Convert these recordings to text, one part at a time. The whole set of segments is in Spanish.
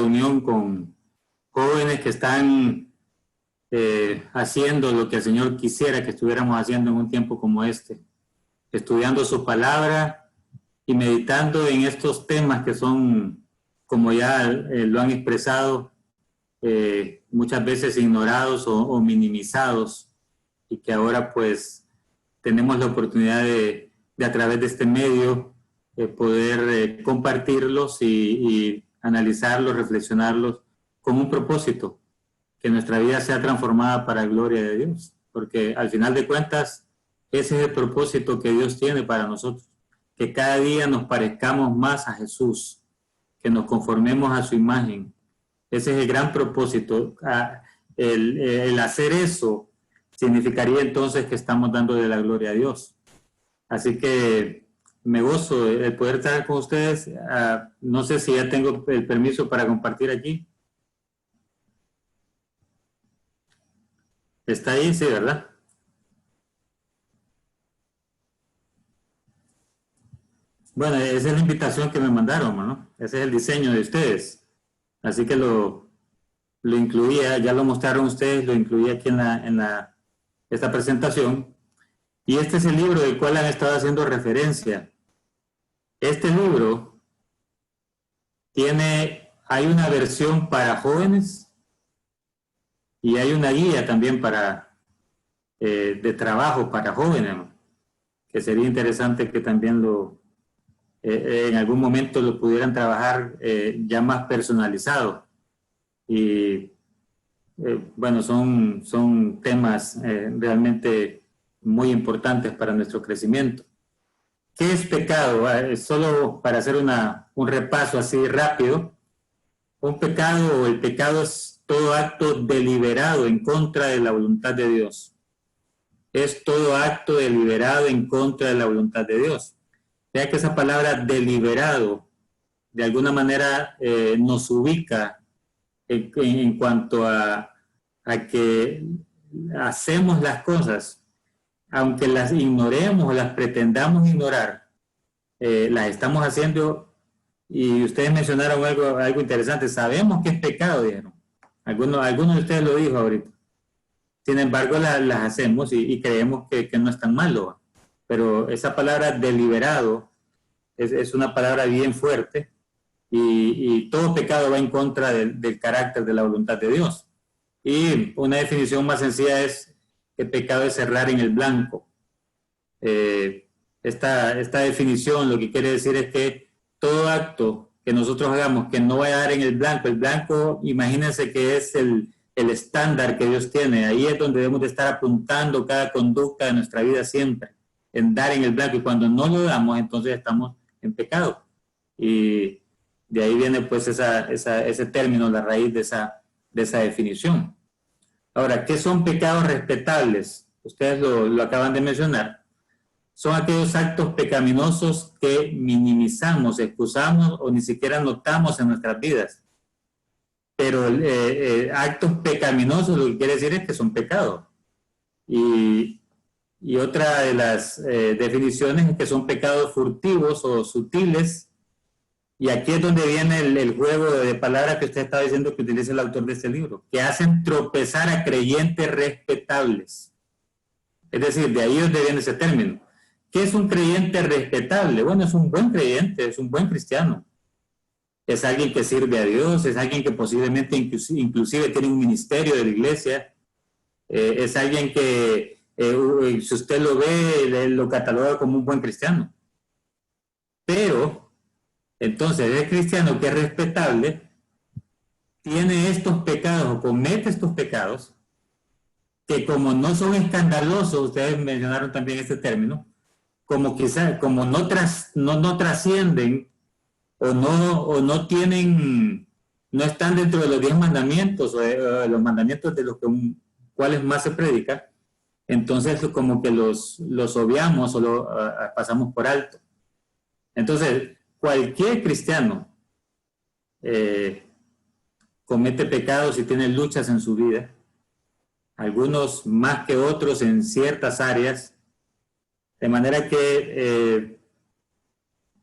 reunión con jóvenes que están haciendo lo que el Señor quisiera que estuviéramos haciendo en un tiempo como este, estudiando su palabra y meditando en estos temas que son, como ya lo han expresado, muchas veces ignorados o minimizados, y que ahora pues tenemos la oportunidad de a través de este medio poder compartirlos y analizarlos, reflexionarlos con un propósito, que nuestra vida sea transformada para la gloria de Dios, porque al final de cuentas ese es el propósito que Dios tiene para nosotros, que cada día nos parezcamos más a Jesús, que nos conformemos a su imagen. Ese es el gran propósito. El hacer eso significaría entonces que estamos dándole la gloria a Dios. Así que me gozo el poder estar con ustedes. No sé si ya tengo el permiso para compartir aquí. ¿Está ahí? Sí, ¿verdad? Bueno, esa es la invitación que me mandaron, ¿no? Ese es el diseño de ustedes. Así que lo incluía, ya lo mostraron ustedes, lo incluí aquí en esta presentación. Y este es el libro del cual han estado haciendo referencia. Este libro hay una versión para jóvenes y hay una guía también de trabajo para jóvenes, ¿no? Que sería interesante que también en algún momento lo pudieran trabajar ya más personalizado. Y bueno, son temas realmente muy importantes para nuestro crecimiento. ¿Qué es pecado? Solo para hacer un repaso así rápido. El pecado es todo acto deliberado en contra de la voluntad de Dios. Es todo acto deliberado en contra de la voluntad de Dios. Vea que esa palabra deliberado de alguna manera nos ubica en cuanto a que hacemos las cosas, aunque las ignoremos o las pretendamos ignorar, las estamos haciendo. Y ustedes mencionaron algo interesante. Sabemos que es pecado, dijeron. Algunos de ustedes lo dijo ahorita. Sin embargo, las hacemos y creemos que no es tan malo. Pero esa palabra deliberado es una palabra bien fuerte, y todo pecado va en contra del carácter de la voluntad de Dios. Y una definición más sencilla es que el pecado es errar en el blanco. Esta definición lo que quiere decir es que todo acto que nosotros hagamos que no vaya a dar en el blanco, imagínense que es el estándar que Dios tiene. Ahí es donde debemos de estar apuntando cada conducta de nuestra vida siempre, en dar en el blanco, y cuando no lo damos, entonces estamos en pecado. Y de ahí viene pues ese término, la raíz de esa definición. Ahora, ¿qué son pecados respetables? Ustedes lo acaban de mencionar. Son aquellos actos pecaminosos que minimizamos, excusamos o ni siquiera notamos en nuestras vidas. Pero actos pecaminosos lo que quiere decir es que son pecados. Y otra de las definiciones es que son pecados furtivos o sutiles. Y aquí es donde viene el juego de palabras que usted estaba diciendo que utiliza el autor de este libro, que hacen tropezar a creyentes respetables. Es decir, de ahí es donde viene ese término. ¿Qué es un creyente respetable? Bueno, es un buen creyente, es un buen cristiano. Es alguien que sirve a Dios, es alguien que posiblemente inclusive tiene un ministerio de la iglesia, es alguien que, si usted lo ve, lo cataloga como un buen cristiano. Pero, entonces, el cristiano que es respetable tiene estos pecados o comete estos pecados que, como no son escandalosos, ustedes mencionaron también este término, como no trascienden o no están dentro de los 10 mandamientos o de los mandamientos de los cuales más se predica, entonces como que los obviamos o pasamos por alto. Entonces, cualquier cristiano comete pecados y tiene luchas en su vida, algunos más que otros en ciertas áreas, de manera que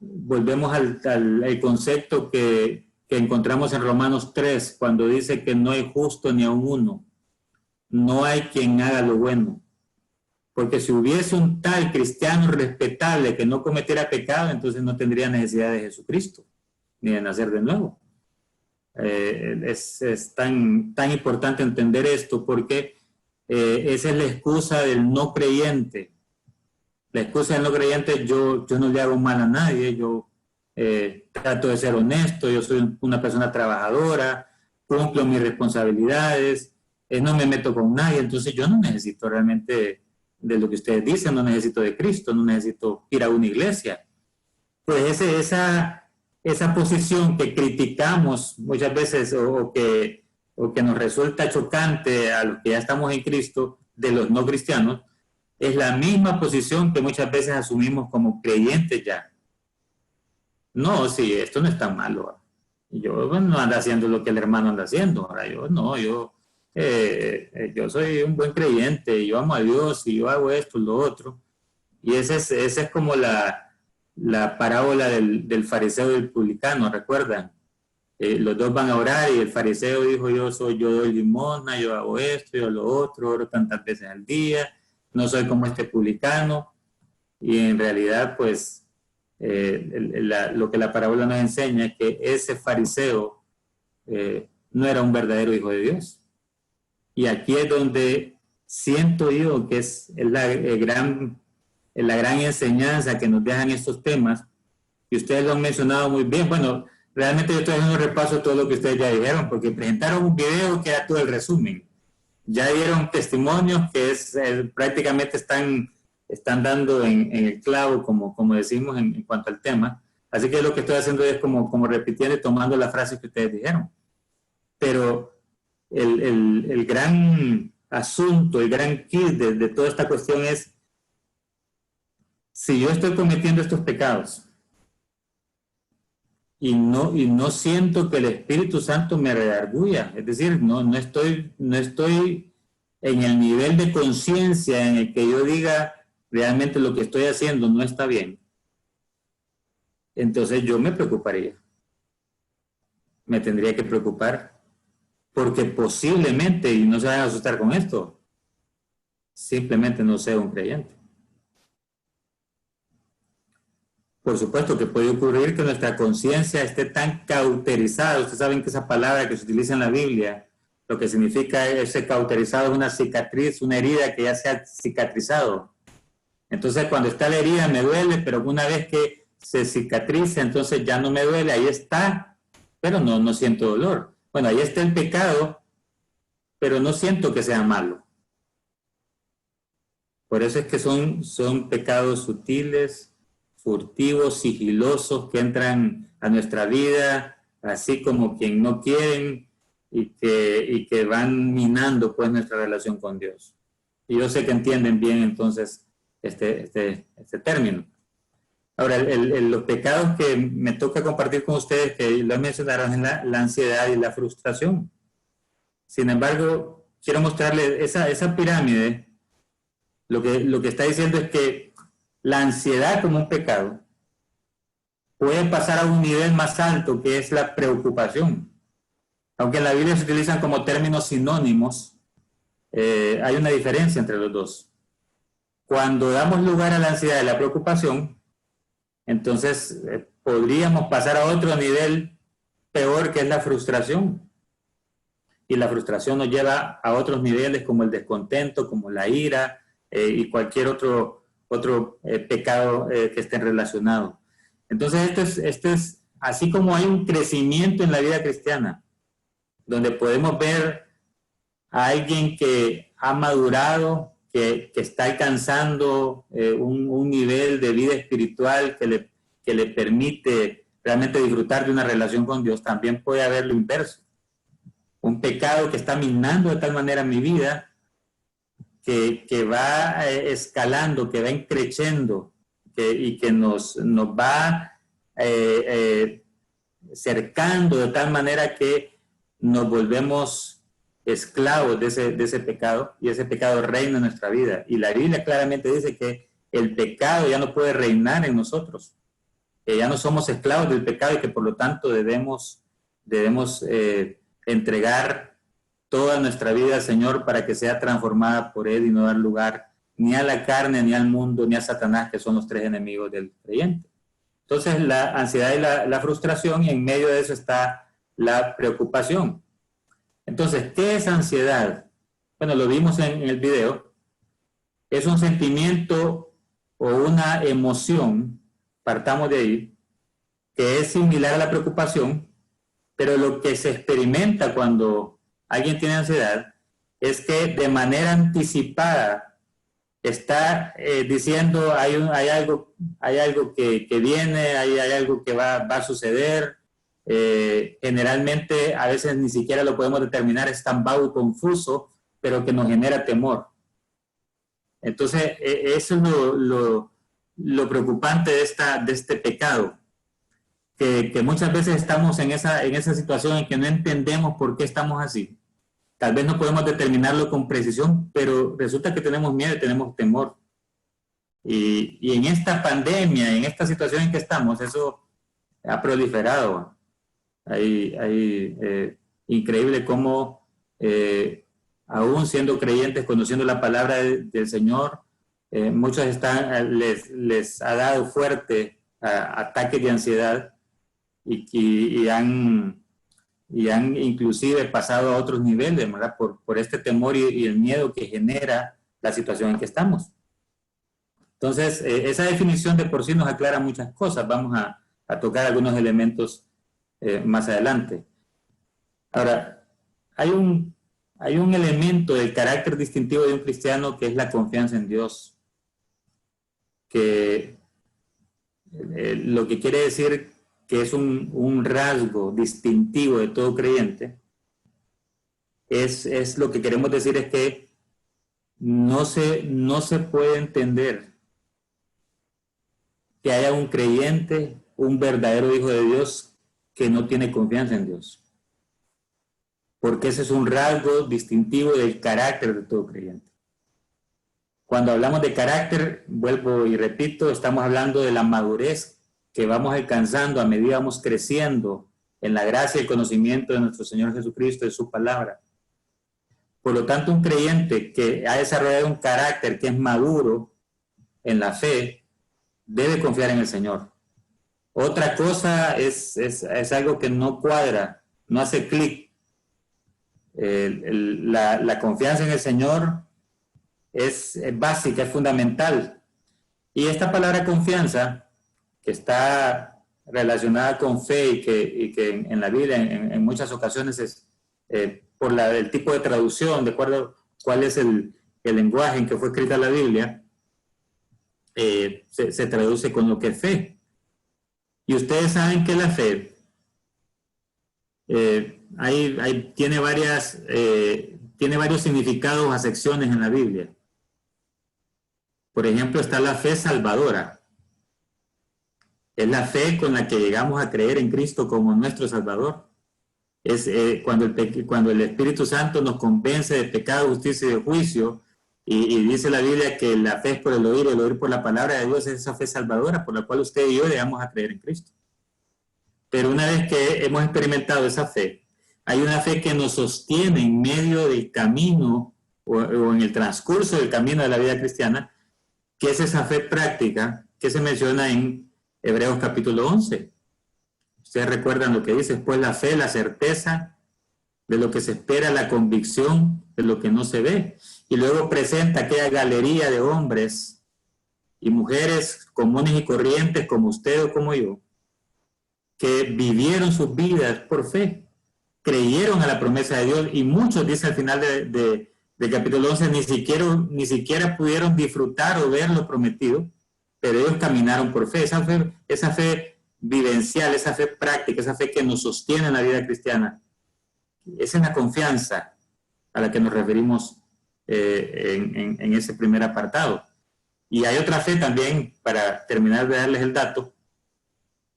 volvemos al concepto que que encontramos en Romanos 3, cuando dice que no hay justo ni aun uno, no hay quien haga lo bueno. Porque si hubiese un tal cristiano respetable que no cometiera pecado, entonces no tendría necesidad de Jesucristo, ni de nacer de nuevo. Es tan importante entender esto, porque esa es la excusa del no creyente. La excusa del no creyente: yo no le hago mal a nadie, yo trato de ser honesto, yo soy una persona trabajadora, cumplo mis responsabilidades, no me meto con nadie, entonces yo no necesito realmente de lo que ustedes dicen, no necesito de Cristo, no necesito ir a una iglesia. Pues esa posición que criticamos muchas veces o que nos resulta chocante a los que ya estamos en Cristo, de los no cristianos, es la misma posición que muchas veces asumimos como creyentes ya. No, sí, esto no es tan malo. Yo no ando haciendo lo que el hermano anda haciendo. Ahora yo soy un buen creyente, yo amo a Dios y yo hago esto, lo otro. Y esa es como la parábola del fariseo y del publicano, ¿recuerdan? Los dos van a orar y el fariseo dijo: yo doy limosna, yo hago esto, yo lo otro, oro tantas veces al día, no soy como este publicano. Y en realidad, pues, lo que la parábola nos enseña es que ese fariseo no era un verdadero hijo de Dios. Y aquí es donde siento yo que es la gran enseñanza que nos dejan estos temas, y ustedes lo han mencionado muy bien. Bueno, realmente yo estoy haciendo un repaso de todo lo que ustedes ya dijeron, porque presentaron un video que era todo el resumen. Ya dieron testimonios que prácticamente están dando en el clavo, como decimos, en cuanto al tema. Así que lo que estoy haciendo es como repitiendo y tomando las frases que ustedes dijeron. Pero el gran asunto, el gran kit de toda esta cuestión es: si yo estoy cometiendo estos pecados y no siento que el Espíritu Santo me redarguya, es decir, no estoy en el nivel de conciencia en el que yo diga realmente lo que estoy haciendo no está bien, entonces yo me preocuparía. Me tendría que preocupar, porque posiblemente, y no se vayan a asustar con esto, simplemente no sea un creyente. Por supuesto que puede ocurrir que nuestra conciencia esté tan cauterizada. Ustedes saben que esa palabra que se utiliza en la Biblia, lo que significa ese cauterizado es una cicatriz, una herida que ya se ha cicatrizado. Entonces, cuando está la herida me duele, pero una vez que se cicatriza, entonces ya no me duele, ahí está, pero no siento dolor. Bueno, ahí está el pecado, pero no siento que sea malo. Por eso es que son pecados sutiles, furtivos, sigilosos, que entran a nuestra vida, así como quien no quieren, y que van minando pues nuestra relación con Dios. Y yo sé que entienden bien entonces este término. Ahora, los pecados que me toca compartir con ustedes, que lo mencionaron, es la ansiedad y la frustración. Sin embargo, quiero mostrarles esa pirámide. Lo que está diciendo es que la ansiedad, como un pecado, puede pasar a un nivel más alto, que es la preocupación. Aunque en la Biblia se utilizan como términos sinónimos, hay una diferencia entre los dos. Cuando damos lugar a la ansiedad y la preocupación, entonces podríamos pasar a otro nivel peor, que es la frustración. Y la frustración nos lleva a otros niveles, como el descontento, como la ira y cualquier otro pecado que estén relacionados. Entonces esto es así como hay un crecimiento en la vida cristiana, donde podemos ver a alguien que ha madurado, que está alcanzando un nivel de vida espiritual que le permite realmente disfrutar de una relación con Dios. También puede haber lo inverso, un pecado que está minando de tal manera mi vida, que va escalando, que va increciendo, y que nos va cercando de tal manera que nos volvemos esclavos de ese pecado, y ese pecado reina en nuestra vida. Y la Biblia claramente dice que el pecado ya no puede reinar en nosotros, que ya no somos esclavos del pecado, y que por lo tanto debemos debemos entregar toda nuestra vida al Señor para que sea transformada por Él y no dar lugar ni a la carne, ni al mundo, ni a Satanás, que son los tres enemigos del creyente. Entonces, la ansiedad y la frustración, y en medio de eso está la preocupación. Entonces, ¿qué es ansiedad? Bueno, lo vimos en el video. Es un sentimiento o una emoción, partamos de ahí, que es similar a la preocupación, pero lo que se experimenta cuando alguien tiene ansiedad es que de manera anticipada está diciendo hay algo que viene, hay algo que va a suceder. Generalmente a veces ni siquiera lo podemos determinar, es tan vago y confuso, pero que nos genera temor. Entonces eso es lo preocupante de este pecado, que muchas veces estamos en esa situación en que no entendemos por qué estamos así. Tal vez no podemos determinarlo con precisión, pero resulta que tenemos miedo y tenemos temor. Y en esta pandemia, en esta situación en que estamos, eso ha proliferado. Increíble cómo, aún siendo creyentes, conociendo la palabra del Señor, muchos les ha dado fuerte ataques de ansiedad y han inclusive pasado a otros niveles, ¿verdad? Por este temor y el miedo que genera la situación en que estamos. Entonces, esa definición de por sí nos aclara muchas cosas. Vamos a tocar algunos elementos más adelante. Ahora, hay un elemento del carácter distintivo de un cristiano que es la confianza en Dios, que lo que quiere decir que es un rasgo distintivo de todo creyente, es lo que queremos decir es que no se puede entender que haya un creyente, un verdadero hijo de Dios, que no tiene confianza en Dios. Porque ese es un rasgo distintivo del carácter de todo creyente. Cuando hablamos de carácter, vuelvo y repito, estamos hablando de la madurez que vamos alcanzando a medida que vamos creciendo en la gracia y el conocimiento de nuestro Señor Jesucristo y de su palabra. Por lo tanto, un creyente que ha desarrollado un carácter que es maduro en la fe, debe confiar en el Señor. Otra cosa es algo que no cuadra, no hace clic. La confianza en el Señor es básica, es fundamental. Y esta palabra confianza, que está relacionada con fe y que en la Biblia en muchas ocasiones es por el tipo de traducción, de acuerdo a cuál es el lenguaje en que fue escrita la Biblia, se traduce con lo que es fe. Y ustedes saben que la fe tiene varios significados o acepciones en la Biblia. Por ejemplo, está la fe salvadora. Es la fe con la que llegamos a creer en Cristo como nuestro Salvador. Es cuando el Espíritu Santo nos convence de pecado, justicia y de juicio, y dice la Biblia que la fe es por el oír por la palabra de Dios, es esa fe salvadora por la cual usted y yo llegamos a creer en Cristo. Pero una vez que hemos experimentado esa fe, hay una fe que nos sostiene en medio del camino o en el transcurso del camino de la vida cristiana, que es esa fe práctica que se menciona en Hebreos capítulo 11. Ustedes recuerdan lo que dice, pues la fe, la certeza de lo que se espera, la convicción de lo que no se ve. Y luego presenta aquella galería de hombres y mujeres comunes y corrientes como usted o como yo, que vivieron sus vidas por fe, creyeron a la promesa de Dios, y muchos, dice al final del capítulo 11, ni siquiera pudieron disfrutar o ver lo prometido, pero ellos caminaron por fe. Esa fe vivencial, esa fe práctica, esa fe que nos sostiene en la vida cristiana, esa es la confianza a la que nos referimos en ese primer apartado. Y hay otra fe también, para terminar de darles el dato,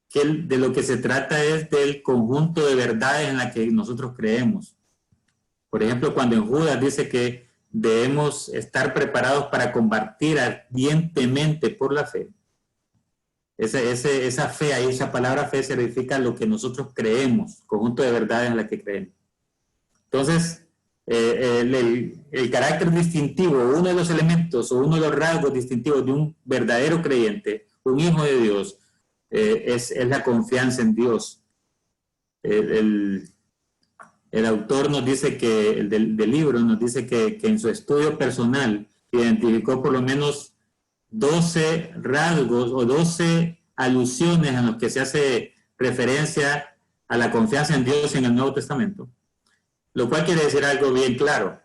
que de lo que se trata es del conjunto de verdades en la que nosotros creemos. Por ejemplo, cuando en Judas dice que debemos estar preparados para combatir ardientemente por la fe, Esa fe, ahí esa palabra fe significa lo que nosotros creemos, conjunto de verdades en la que creemos. Entonces, el carácter distintivo, uno de los elementos o uno de los rasgos distintivos de un verdadero creyente, un hijo de Dios, es la confianza en Dios. El autor nos dice que, del libro nos dice que en su estudio personal identificó por lo menos 12 rasgos o 12 alusiones en los que se hace referencia a la confianza en Dios en el Nuevo Testamento. Lo cual quiere decir algo bien claro.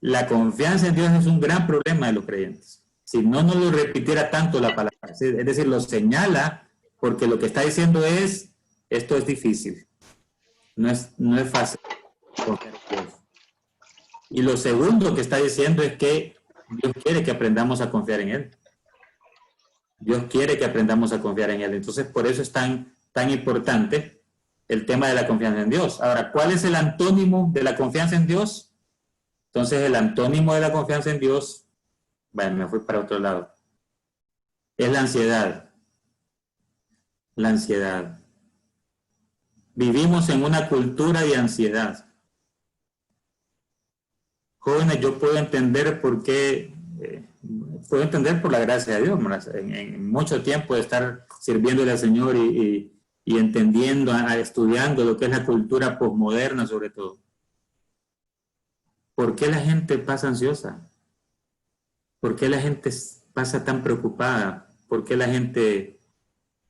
La confianza en Dios es un gran problema de los creyentes. Si no nos lo repitiera tanto la palabra, es decir, lo señala porque lo que está diciendo es, esto es difícil, no es fácil confiar en Dios. Y lo segundo que está diciendo es que Dios quiere que aprendamos a confiar en Él. Dios quiere que aprendamos a confiar en Él. Entonces, por eso es tan importante el tema de la confianza en Dios. Ahora, ¿cuál es el antónimo de la confianza en Dios? Entonces, el antónimo de la confianza en Dios, bueno, me fui para otro lado, es la ansiedad. La ansiedad. Vivimos en una cultura de ansiedad. Jóvenes, yo puedo entender por qué, puedo entender por la gracia de Dios, en mucho tiempo de estar sirviéndole al Señor y entendiendo, estudiando lo que es la cultura posmoderna sobre todo. ¿Por qué la gente pasa ansiosa? ¿Por qué la gente pasa tan preocupada? ¿Por qué la gente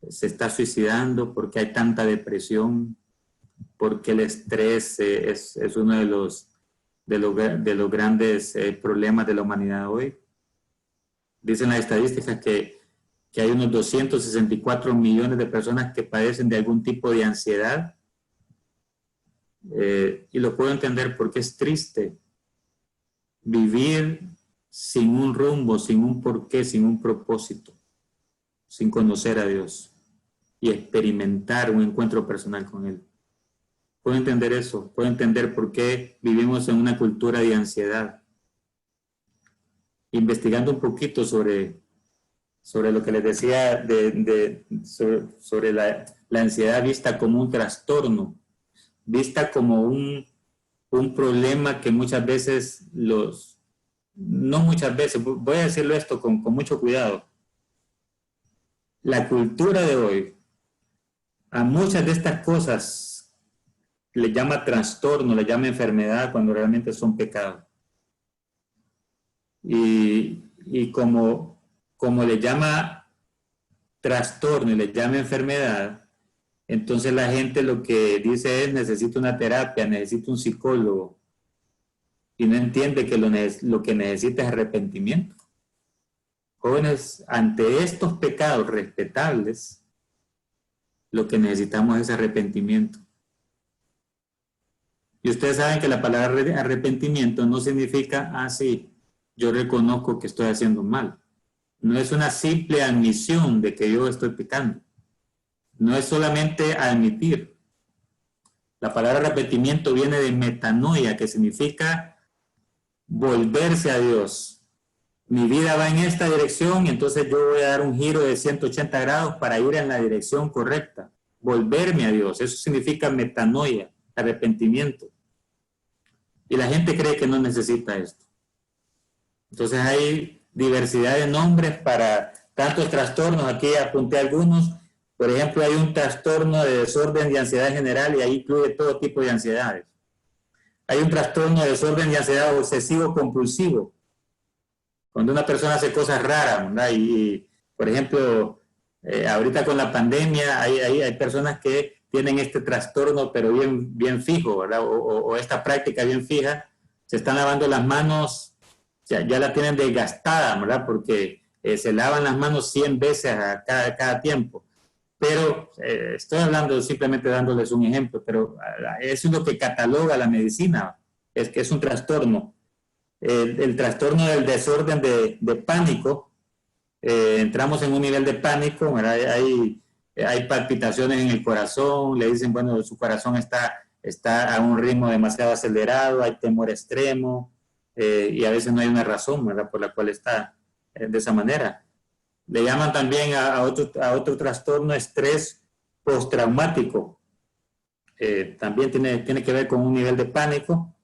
se está suicidando? ¿Por qué hay tanta depresión? ¿Por qué el estrés es uno de los grandes problemas de la humanidad hoy? Dicen las estadísticas que hay unos 264 millones de personas que padecen de algún tipo de ansiedad. Y lo puedo entender porque es triste vivir sin un rumbo, sin un porqué, sin un propósito, sin conocer a Dios y experimentar un encuentro personal con Él. Puedo entender eso, puedo entender por qué vivimos en una cultura de ansiedad. Investigando un poquito sobre lo que les decía sobre la ansiedad vista como un trastorno, vista como un problema que muchas veces no muchas veces, voy a decirlo esto con mucho cuidado. La cultura de hoy, a muchas de estas cosas le llama trastorno, le llama enfermedad cuando realmente son pecados. Y como le llama trastorno y le llama enfermedad, entonces la gente lo que dice es necesito una terapia, necesito un psicólogo, y no entiende que lo que necesita es arrepentimiento. Jóvenes, ante estos pecados respetables, lo que necesitamos es arrepentimiento. Y ustedes saben que la palabra arrepentimiento no significa, sí, yo reconozco que estoy haciendo mal. No es una simple admisión de que yo estoy pecando. No es solamente admitir. La palabra arrepentimiento viene de metanoia, que significa volverse a Dios. Mi vida va en esta dirección y entonces yo voy a dar un giro de 180 grados para ir en la dirección correcta. Volverme a Dios. Eso significa metanoia, arrepentimiento. Y la gente cree que no necesita esto. Entonces hay diversidad de nombres para tantos trastornos. Aquí apunté algunos. Por ejemplo, hay un trastorno de desorden de ansiedad general y ahí incluye todo tipo de ansiedades. Hay un trastorno de desorden de ansiedad obsesivo-compulsivo, cuando una persona hace cosas raras, ¿verdad? Y por ejemplo, ahorita con la pandemia hay personas que tienen este trastorno pero bien fijo, ¿verdad? O esta práctica bien fija, se están lavando las manos, ya la tienen desgastada, ¿verdad? Porque se lavan las manos 100 veces a cada tiempo. Pero estoy hablando simplemente dándoles un ejemplo, pero eso es lo que cataloga la medicina, es que es un trastorno. El trastorno del desorden de pánico, entramos en un nivel de pánico, ¿verdad? Hay palpitaciones en el corazón, le dicen, bueno, su corazón está a un ritmo demasiado acelerado, hay temor extremo, y a veces no hay una razón, ¿verdad?, por la cual está de esa manera. Le llaman también a otro trastorno estrés postraumático. También tiene que ver con un nivel de pánico,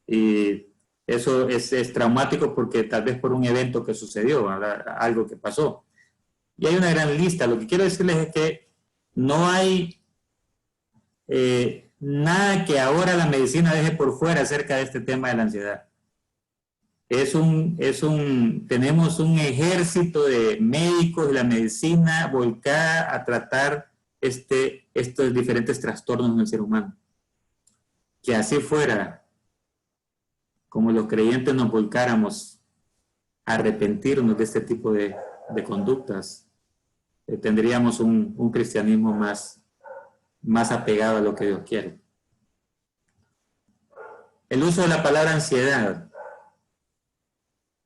y eso es traumático porque tal vez por un evento que sucedió, ¿verdad? Algo que pasó. Y hay una gran lista. Lo que quiero decirles es que no hay nada que ahora la medicina deje por fuera acerca de este tema de la ansiedad. Tenemos un ejército de médicos de la medicina volcada a tratar estos diferentes trastornos en el ser humano. Que así fuera, como los creyentes nos volcáramos a arrepentirnos de este tipo de conductas, tendríamos un cristianismo más apegado a lo que Dios quiere. El uso de la palabra ansiedad.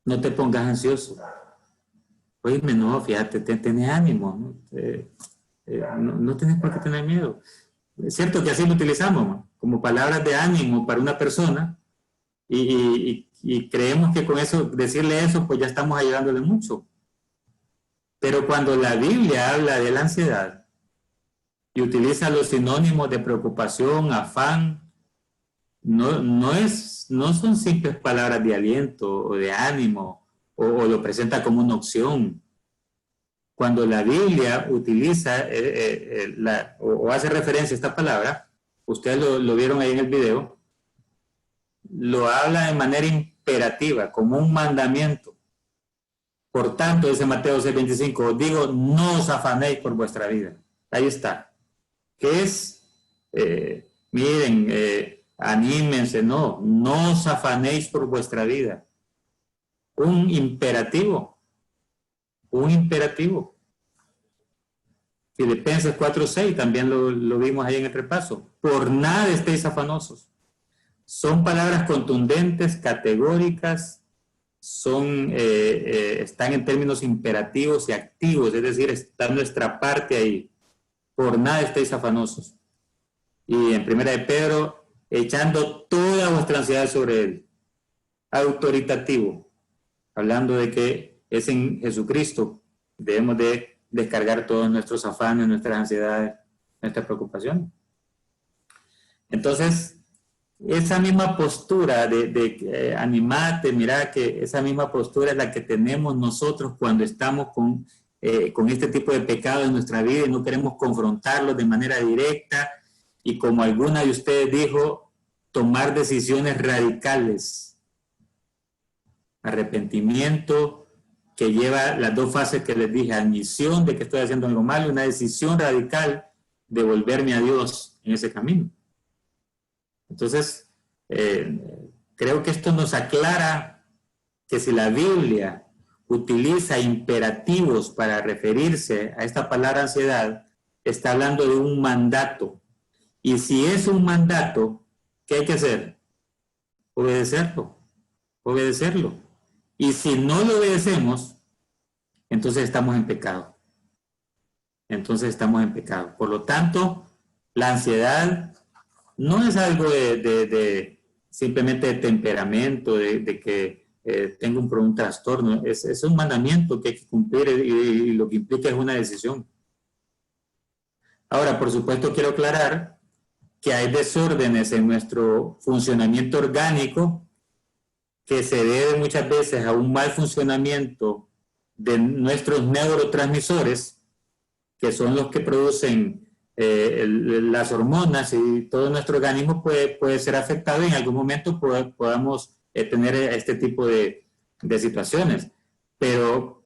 No te pongas ansioso. Oíme, no, fíjate, tenés ánimo, ¿no? No tenés por qué tener miedo. Es cierto que así lo utilizamos, ¿no? Como palabras de ánimo para una persona, y creemos que con eso, decirle eso, pues ya estamos ayudándole mucho. Pero cuando la Biblia habla de la ansiedad y utiliza los sinónimos de preocupación, afán, no son simples palabras de aliento o de ánimo, o lo presenta como una opción. Cuando la Biblia utiliza o hace referencia a esta palabra, ustedes lo vieron ahí en el video, lo habla de manera imperativa, como un mandamiento. Por tanto, dice Mateo 6:25, os digo, no os afanéis por vuestra vida. Ahí está. ¿Qué es? Miren, anímense, no os afanéis por vuestra vida. Un imperativo. Filipenses 4:6, también lo vimos ahí en el repaso. Por nada estéis afanosos. Son palabras contundentes, categóricas, están en términos imperativos y activos, es decir, está nuestra parte ahí. Por nada estéis afanosos. Y en 1 de Pedro, echando toda vuestra ansiedad sobre él. Autoritativo, hablando de que es en Jesucristo debemos de descargar todos nuestros afanes, nuestras ansiedades, nuestras preocupaciones. Entonces, esa misma postura de animarte, mira que esa misma postura es la que tenemos nosotros cuando estamos con este tipo de pecado en nuestra vida y no queremos confrontarlos de manera directa, y como alguna de ustedes dijo, tomar decisiones radicales. Arrepentimiento, que lleva las dos fases que les dije, admisión de que estoy haciendo algo malo, y una decisión radical de volverme a Dios en ese camino. Entonces, creo que esto nos aclara que si la Biblia utiliza imperativos para referirse a esta palabra ansiedad, está hablando de un mandato. Y si es un mandato, ¿qué hay que hacer? Obedecerlo. Y si no lo obedecemos, entonces estamos en pecado. Por lo tanto, la ansiedad no es algo simplemente de temperamento, de que tengo un trastorno. Es un mandamiento que hay que cumplir, y lo que implica es una decisión. Ahora, por supuesto, quiero aclarar que hay desórdenes en nuestro funcionamiento orgánico que se debe muchas veces a un mal funcionamiento de nuestros neurotransmisores, que son los que producen las hormonas, y todo nuestro organismo puede ser afectado y en algún momento podamos tener este tipo de situaciones. Pero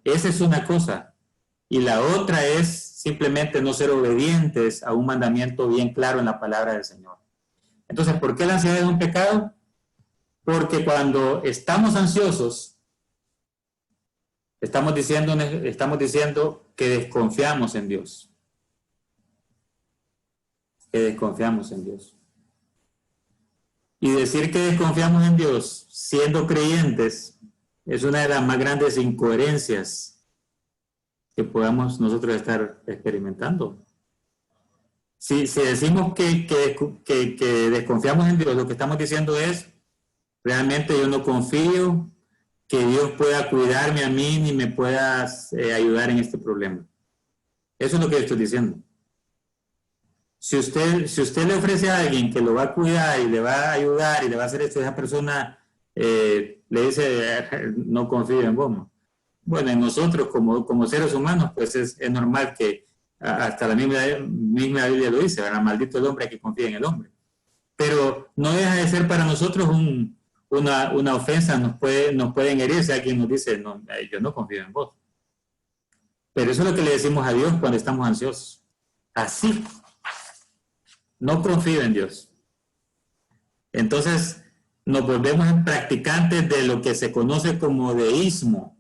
esa es una cosa. Y la otra es simplemente no ser obedientes a un mandamiento bien claro en la palabra del Señor. Entonces, ¿por qué la ansiedad es un pecado? Porque cuando estamos ansiosos, estamos diciendo que desconfiamos en Dios. Y decir que desconfiamos en Dios, siendo creyentes, es una de las más grandes incoherencias que podamos nosotros estar experimentando. Si decimos que desconfiamos en Dios, lo que estamos diciendo es, realmente yo no confío que Dios pueda cuidarme a mí ni me pueda ayudar en este problema. Eso es lo que estoy diciendo. Si usted le ofrece a alguien que lo va a cuidar y le va a ayudar y le va a hacer esto, esa persona le dice, no confío en vos. Bueno, en nosotros como seres humanos, pues es normal que hasta la misma Biblia lo dice, ¿verdad? Maldito el hombre que confía en el hombre. Pero no deja de ser para nosotros una ofensa, nos pueden herir si alguien nos dice, no, yo no confío en vos. Pero eso es lo que le decimos a Dios cuando estamos ansiosos. Así. No confío en Dios. Entonces, nos volvemos practicantes de lo que se conoce como deísmo.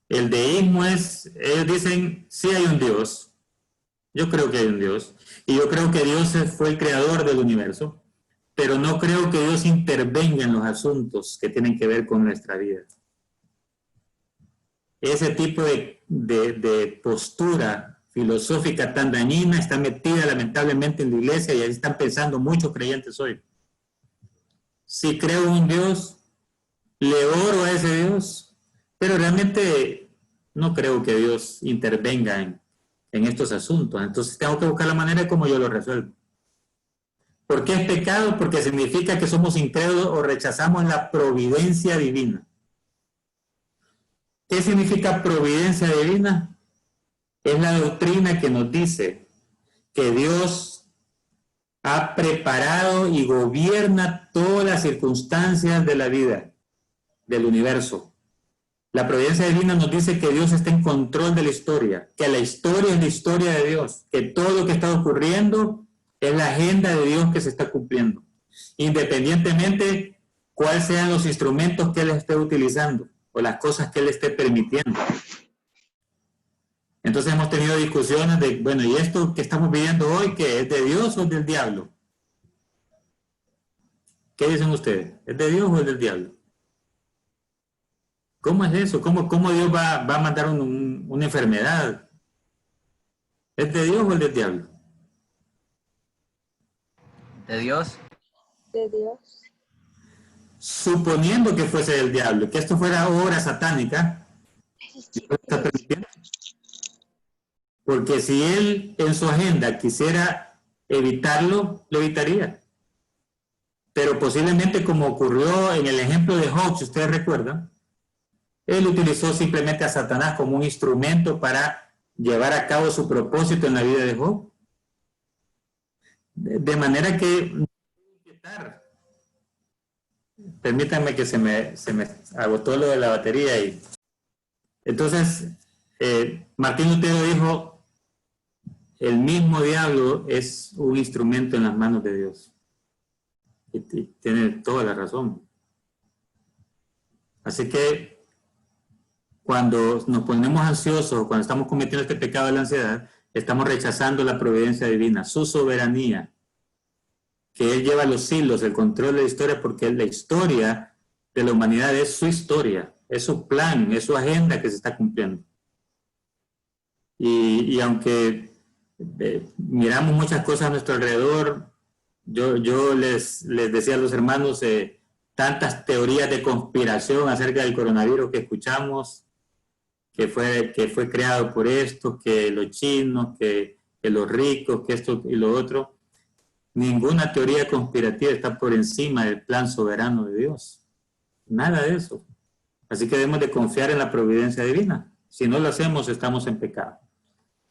El deísmo es, ellos dicen, sí hay un Dios. Yo creo que hay un Dios. Y yo creo que Dios fue el creador del universo. Pero no creo que Dios intervenga en los asuntos que tienen que ver con nuestra vida. Ese tipo de postura filosófica tan dañina está metida lamentablemente en la iglesia y ahí están pensando muchos creyentes hoy. Si creo en un Dios, le oro a ese Dios, pero realmente no creo que Dios intervenga en estos asuntos. Entonces tengo que buscar la manera de cómo yo lo resuelvo. ¿Por qué es pecado? Porque significa que somos incrédulos o rechazamos la providencia divina. ¿Qué significa providencia divina? Es la doctrina que nos dice que Dios ha preparado y gobierna todas las circunstancias de la vida, del universo. La providencia divina nos dice que Dios está en control de la historia, que la historia es la historia de Dios, que todo lo que está ocurriendo es la agenda de Dios que se está cumpliendo, independientemente cuáles sean los instrumentos que Él esté utilizando o las cosas que Él esté permitiendo. Entonces hemos tenido discusiones de, bueno, ¿y esto que estamos viviendo hoy, qué es de Dios o es del diablo? ¿Qué dicen ustedes? ¿Es de Dios o es del diablo? ¿Cómo es eso? ¿Cómo Dios va a mandar una enfermedad? ¿Es de Dios o es del diablo? ¿De Dios? De Dios. Suponiendo que fuese del diablo, que esto fuera obra satánica, ¿Dios está permitiendo? Porque si Él en su agenda quisiera evitarlo, lo evitaría. Pero posiblemente como ocurrió en el ejemplo de Job, si ustedes recuerdan, Él utilizó simplemente a Satanás como un instrumento para llevar a cabo su propósito en la vida de Job. De manera que... Permítanme que se me agotó lo de la batería. Entonces, Martín Lutero dijo, el mismo diablo es un instrumento en las manos de Dios. Y tiene toda la razón. Así que cuando nos ponemos ansiosos, cuando estamos cometiendo este pecado de la ansiedad, estamos rechazando la providencia divina, su soberanía, que Él lleva los hilos, el control de la historia, porque la historia de la humanidad es su historia, es su plan, es su agenda que se está cumpliendo. Y aunque miramos muchas cosas a nuestro alrededor, yo les decía a los hermanos tantas teorías de conspiración acerca del coronavirus que escuchamos, que fue creado por esto, que los chinos, que los ricos, que esto y lo otro. Ninguna teoría conspirativa está por encima del plan soberano de Dios. Nada de eso. Así que debemos de confiar en la providencia divina. Si no lo hacemos, estamos en pecado.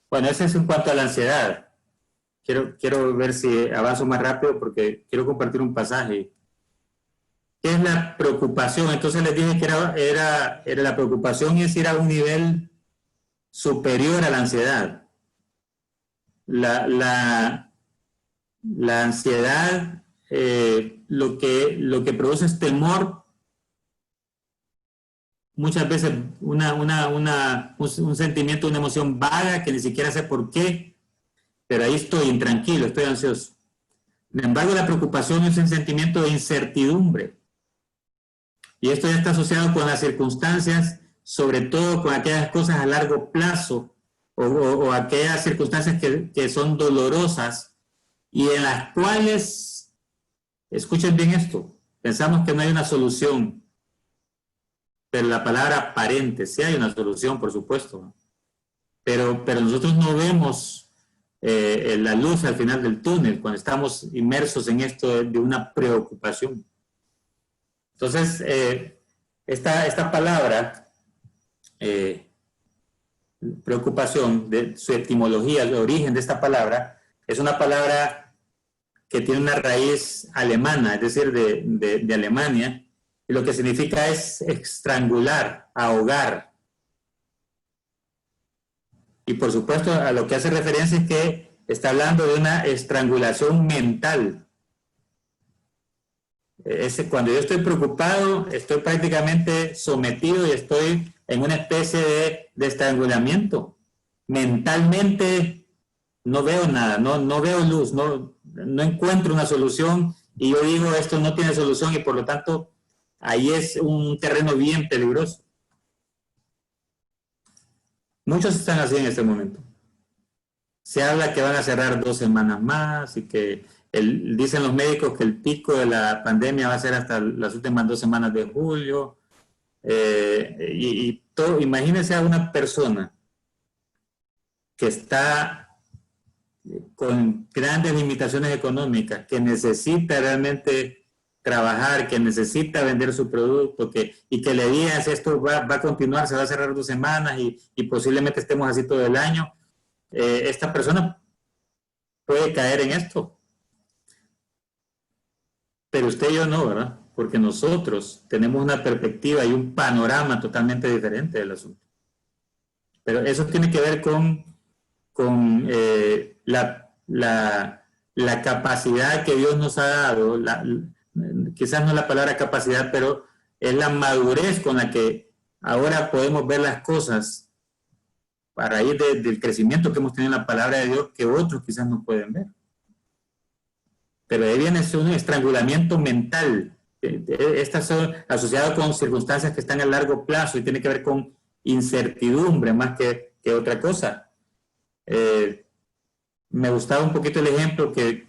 Bueno, eso es en cuanto a la ansiedad. Quiero ver si avanzo más rápido porque quiero compartir un pasaje. ¿Qué es la preocupación? Entonces les dije que era la preocupación es ir a un nivel superior a la ansiedad. La ansiedad lo que produce es temor, muchas veces un sentimiento, una emoción vaga que ni siquiera sé por qué, pero ahí estoy intranquilo, estoy ansioso. Sin embargo, la preocupación es un sentimiento de incertidumbre. Y esto ya está asociado con las circunstancias, sobre todo con aquellas cosas a largo plazo o aquellas circunstancias que son dolorosas y en las cuales, escuchen bien esto, pensamos que no hay una solución. pero la palabra aparente, sí hay una solución, por supuesto, pero nosotros no vemos la luz al final del túnel cuando estamos inmersos en esto de una preocupación. Entonces, esta palabra, preocupación, de su etimología, el origen de esta palabra, es una palabra que tiene una raíz alemana, es decir, de Alemania, y lo que significa es estrangular, ahogar. Y por supuesto, a lo que hace referencia es que está hablando de una estrangulación mental. Cuando yo estoy preocupado, estoy prácticamente sometido y estoy en una especie de estrangulamiento. Mentalmente no veo nada, no veo luz, no encuentro una solución y yo digo esto no tiene solución y por lo tanto ahí es un terreno bien peligroso. Muchos están así en este momento. Se habla que van a cerrar 2 semanas más y que dicen los médicos que el pico de la pandemia va a ser hasta las últimas 2 semanas de julio. Imagínense a una persona que está con grandes limitaciones económicas, que necesita realmente trabajar, que necesita vender su producto, y que le digas esto va a continuar, se va a cerrar 2 semanas y posiblemente estemos así todo el año. Esta persona puede caer en esto. Pero usted y yo no, ¿verdad? Porque nosotros tenemos una perspectiva y un panorama totalmente diferente del asunto. Pero eso tiene que ver con la capacidad que Dios nos ha dado, quizás no la palabra capacidad, pero es la madurez con la que ahora podemos ver las cosas a raíz del crecimiento que hemos tenido en la palabra de Dios que otros quizás no pueden ver. Pero ahí viene un estrangulamiento mental. Estas son asociadas con circunstancias que están a largo plazo y tiene que ver con incertidumbre más que otra cosa. Me gustaba un poquito el ejemplo que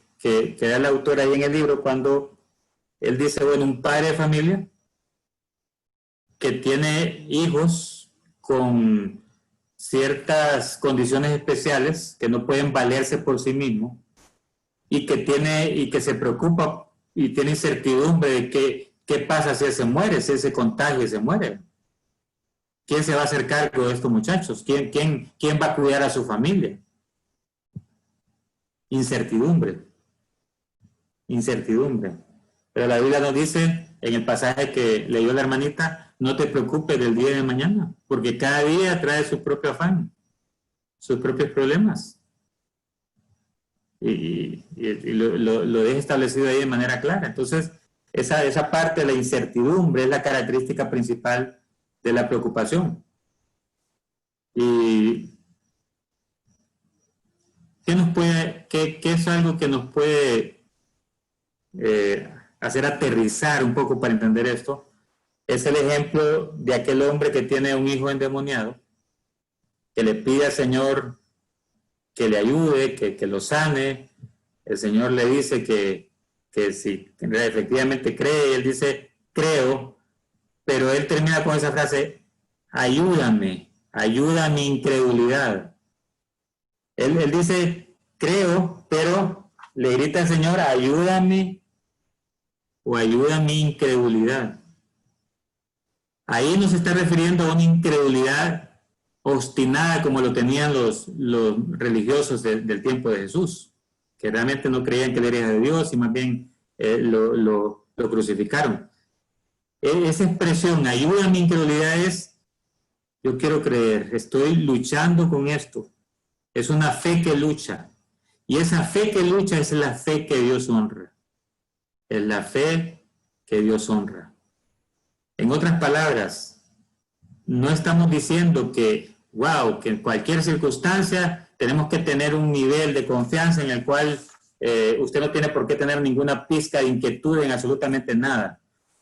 da el autor ahí en el libro cuando él dice, bueno, un padre de familia que tiene hijos con ciertas condiciones especiales que no pueden valerse por sí mismos y que se preocupa y tiene incertidumbre de qué pasa si él se muere, si él se contagia y se muere. ¿Quién se va a hacer cargo de estos muchachos? ¿Quién va a cuidar a su familia? Incertidumbre. Pero la Biblia nos dice, en el pasaje que leyó la hermanita, no te preocupes del día de mañana, porque cada día trae su propio afán, sus propios problemas. Y lo deja establecido ahí de manera clara. Entonces, esa parte de la incertidumbre es la característica principal de la preocupación. Y ¿qué es algo que nos puede hacer aterrizar un poco para entender esto? Es el ejemplo de aquel hombre que tiene un hijo endemoniado, que le pide al Señor que le ayude, que lo sane. El Señor le dice que si efectivamente cree, él dice, creo, pero él termina con esa frase, ayúdame, ayuda a mi incredulidad. Él dice, creo, pero le grita al Señor, ayúdame o ayuda a mi incredulidad. Ahí no se está refiriendo a una incredulidad obstinada como lo tenían los religiosos del tiempo de Jesús, que realmente no creían que él era de Dios y más bien lo crucificaron. Esa expresión, ayuda a mi incredulidad, es, yo quiero creer, estoy luchando con esto. Es una fe que lucha. Y esa fe que lucha es la fe que Dios honra. Es la fe que Dios honra. En otras palabras, no estamos diciendo que, wow, que en cualquier circunstancia tenemos que tener un nivel de confianza en el cual usted no tiene por qué tener ninguna pizca de inquietud en absolutamente nada.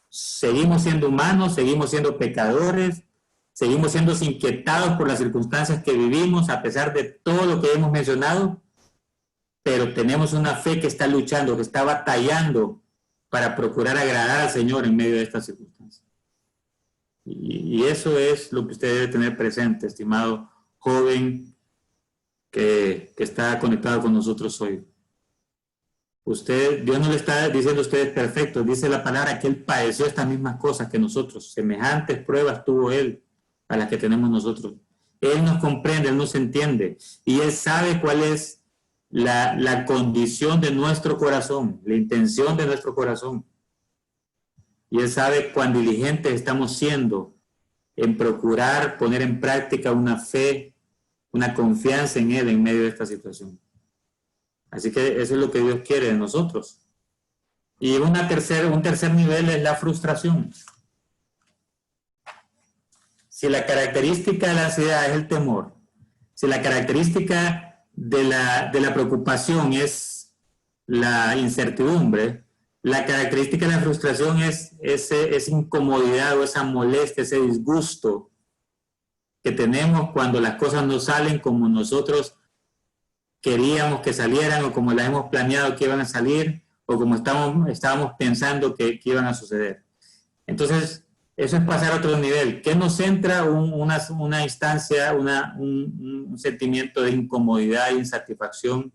Seguimos siendo humanos, seguimos siendo pecadores, seguimos siendo inquietados por las circunstancias que vivimos, a pesar de todo lo que hemos mencionado, pero tenemos una fe que está luchando, que está batallando para procurar agradar al Señor en medio de estas circunstancias. Y eso es lo que usted debe tener presente, estimado joven que está conectado con nosotros hoy. Dios no le está diciendo a ustedes perfectos, dice la palabra que Él padeció estas mismas cosas que nosotros, semejantes pruebas tuvo Él a las que tenemos nosotros. Él nos comprende, Él nos entiende y Él sabe cuál es la condición de nuestro corazón, la intención de nuestro corazón. Y Él sabe cuán diligentes estamos siendo en procurar poner en práctica una fe, una confianza en Él en medio de esta situación. Así que eso es lo que Dios quiere de nosotros. Y un tercer nivel es la frustración. Si la característica de la ansiedad es el temor, si la característica de la preocupación es la incertidumbre, la característica de la frustración es esa incomodidad o esa molestia, ese disgusto que tenemos cuando las cosas no salen como nosotros queríamos que salieran o como las hemos planeado que iban a salir o como estábamos pensando que iban a suceder. Entonces, eso es pasar a otro nivel. ¿Qué nos entra? Una instancia, un sentimiento de incomodidad e insatisfacción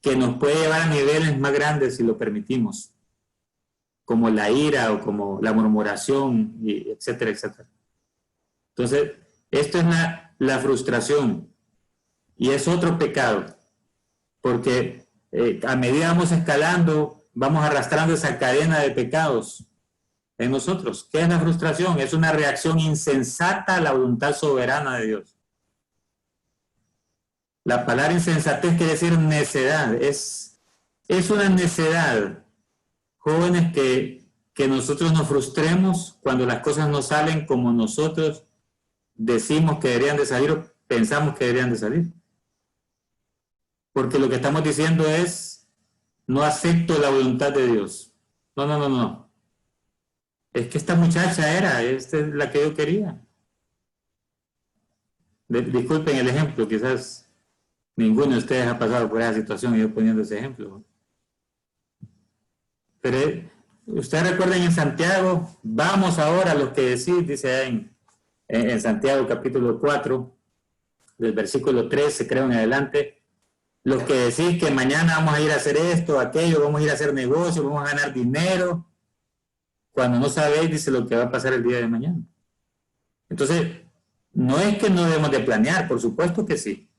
que nos puede llevar a niveles más grandes si lo permitimos, como la ira o como la murmuración, etcétera, etcétera. Entonces, esto es la frustración y es otro pecado. Porque a medida vamos escalando, vamos arrastrando esa cadena de pecados en nosotros. ¿Qué es la frustración? Es una reacción insensata a la voluntad soberana de Dios. La palabra insensatez quiere decir necedad. Es una necedad. Jóvenes que nosotros nos frustremos cuando las cosas no salen como nosotros decimos que deberían de salir o pensamos que deberían de salir. Porque lo que estamos diciendo es, no acepto la voluntad de Dios. No. Es que esta muchacha esta es la que yo quería. Disculpen el ejemplo, quizás ninguno de ustedes ha pasado por esa situación y yo poniendo ese ejemplo. Pero ustedes recuerden en Santiago, vamos ahora a los que decís, dice en Santiago capítulo 4, del versículo 13, creo en adelante, los que decís que mañana vamos a ir a hacer esto, aquello, vamos a ir a hacer negocio, vamos a ganar dinero, cuando no sabéis, dice lo que va a pasar el día de mañana. Entonces, no es que no debemos de planear, por supuesto que sí,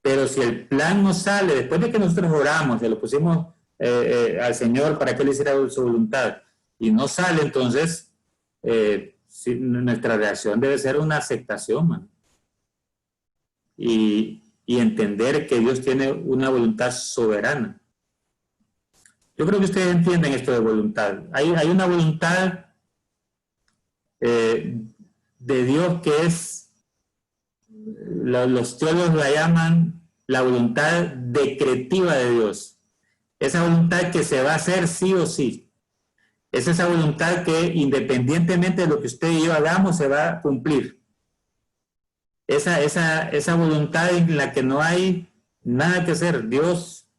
pero si el plan no sale, después de que nosotros oramos, se lo pusimos al Señor para que Él hiciera su voluntad, y no sale, entonces, sí, nuestra reacción debe ser una aceptación, man. Y entender que Dios tiene una voluntad soberana. Yo creo que ustedes entienden esto de voluntad. Hay una voluntad de Dios que es, los teólogos la llaman la voluntad decretiva de Dios. Esa voluntad que se va a hacer sí o sí. Es esa voluntad que independientemente de lo que usted y yo hagamos se va a cumplir. Esa voluntad en la que no hay nada que hacer. Dios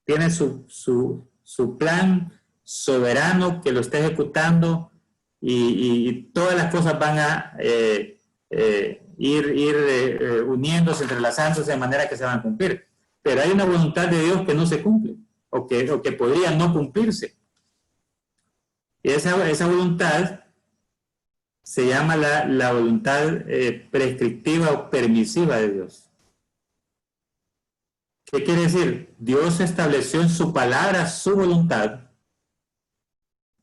tiene su plan soberano que lo está ejecutando y todas las cosas van a ir uniéndose, entrelazándose de manera que se van a cumplir. Pero hay una voluntad de Dios que no se cumple o que podría no cumplirse. Y esa voluntad se llama la voluntad prescriptiva o permisiva de Dios. ¿Qué quiere decir? Dios estableció en su palabra su voluntad.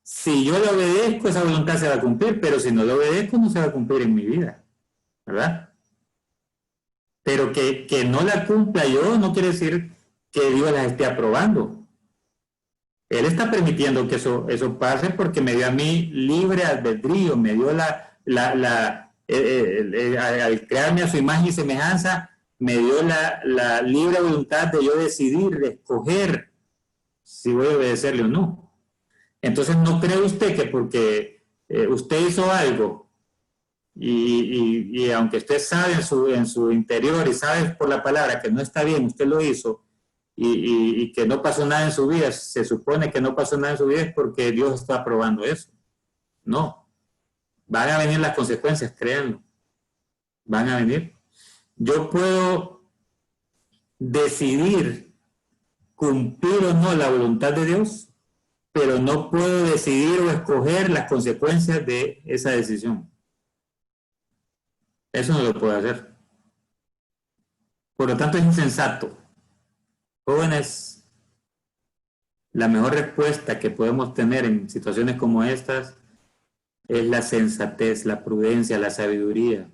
Si yo le obedezco, esa voluntad se va a cumplir, pero si no le obedezco, no se va a cumplir en mi vida, ¿verdad? Pero que no la cumpla yo no quiere decir que Dios las esté aprobando. Él está permitiendo que eso pase porque me dio a mí libre albedrío, me dio al crearme a su imagen y semejanza, me dio la libre voluntad de yo decidir, de escoger si voy a obedecerle o no. Entonces, ¿no cree usted que porque usted hizo algo y aunque usted sabe en su interior y sabe por la palabra que no está bien, usted lo hizo, y que no pasó nada en su vida, se supone que no pasó nada en su vida es porque Dios está aprobando eso? No. Van a venir las consecuencias, créanlo. Van a venir. Yo puedo decidir cumplir o no la voluntad de Dios, pero no puedo decidir o escoger las consecuencias de esa decisión. Eso no lo puedo hacer. Por lo tanto, es insensato. Jóvenes, la mejor respuesta que podemos tener en situaciones como estas es la sensatez, la prudencia, la sabiduría.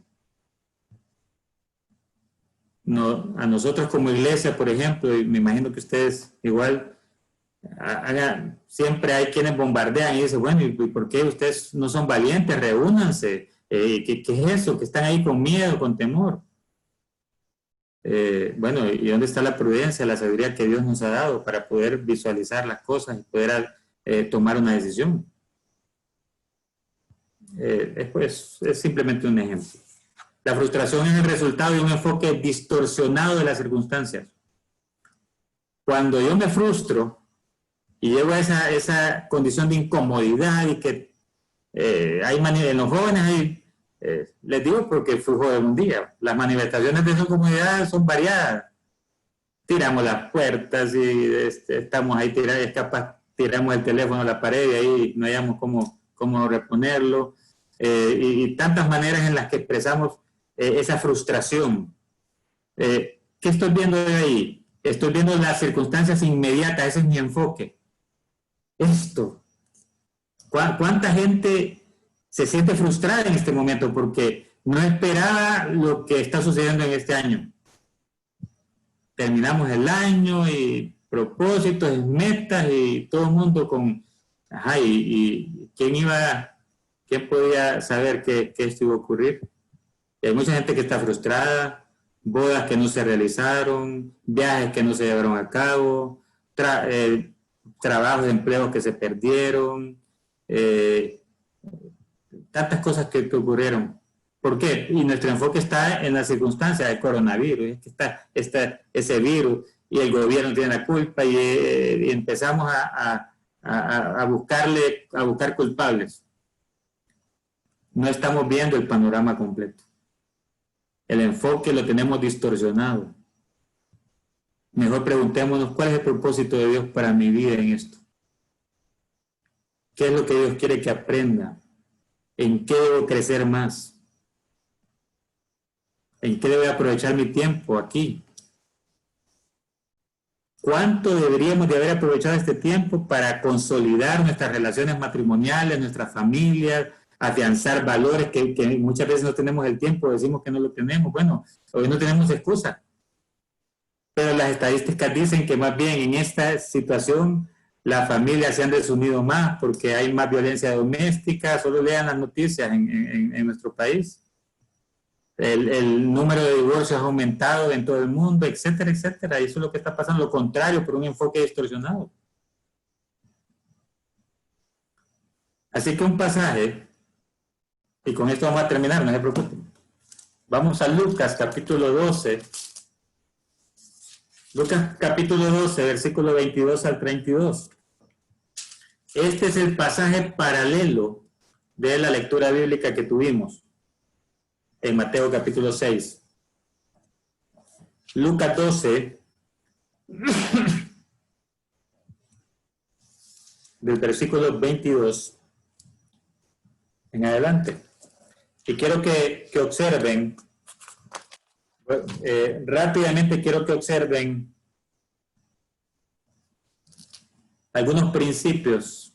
No, a nosotros como iglesia, por ejemplo, y me imagino que ustedes igual, siempre hay quienes bombardean y dicen, bueno, ¿y por qué ustedes no son valientes? Reúnanse. ¿Qué es eso? Que están ahí con miedo, con temor. Bueno, ¿y dónde está la prudencia, la sabiduría que Dios nos ha dado para poder visualizar las cosas y poder tomar una decisión? Es simplemente un ejemplo. La frustración es el resultado de un enfoque distorsionado de las circunstancias. Cuando yo me frustro y llego a esa condición de incomodidad y que en los jóvenes hay, les digo porque fui joven un día, las manifestaciones de esa incomodidad son variadas. Tiramos las puertas y estamos ahí tiramos el teléfono a la pared y ahí no hayamos cómo reponerlo. Y tantas maneras en las que expresamos esa frustración. ¿Qué estoy viendo de ahí? Estoy viendo las circunstancias inmediatas, ese es mi enfoque. Esto. ¿Cuánta gente se siente frustrada en este momento porque no esperaba lo que está sucediendo en este año? Terminamos el año y propósitos, metas y todo el mundo con... Ajá, y ¿quién podía saber que esto iba a ocurrir? Y hay mucha gente que está frustrada, bodas que no se realizaron, viajes que no se llevaron a cabo, trabajos de empleo que se perdieron, tantas cosas que ocurrieron. ¿Por qué? Y nuestro enfoque está en la circunstancia del coronavirus, es que está ese virus y el gobierno tiene la culpa y empezamos a buscar culpables. No estamos viendo el panorama completo. El enfoque lo tenemos distorsionado. Mejor preguntémonos cuál es el propósito de Dios para mi vida en esto. ¿Qué es lo que Dios quiere que aprenda? ¿En qué debo crecer más? ¿En qué debo aprovechar mi tiempo aquí? ¿Cuánto deberíamos de haber aprovechado este tiempo para consolidar nuestras relaciones matrimoniales, nuestras familias, afianzar valores que muchas veces no tenemos el tiempo, decimos que no lo tenemos? Bueno, hoy no tenemos excusa. Pero las estadísticas dicen que más bien en esta situación las familias se han desunido más porque hay más violencia doméstica. Solo lean las noticias en nuestro país. El número de divorcios ha aumentado en todo el mundo, etcétera, etcétera. Y eso es lo que está pasando, lo contrario, por un enfoque distorsionado. Así que un pasaje, y con esto vamos a terminar, no se preocupen. Vamos a Lucas capítulo 12. Lucas capítulo 12, versículo 22 al 32. Este es el pasaje paralelo de la lectura bíblica que tuvimos en Mateo capítulo 6. Lucas 12, del versículo 22 en adelante. Y quiero que observen, rápidamente quiero que observen algunos principios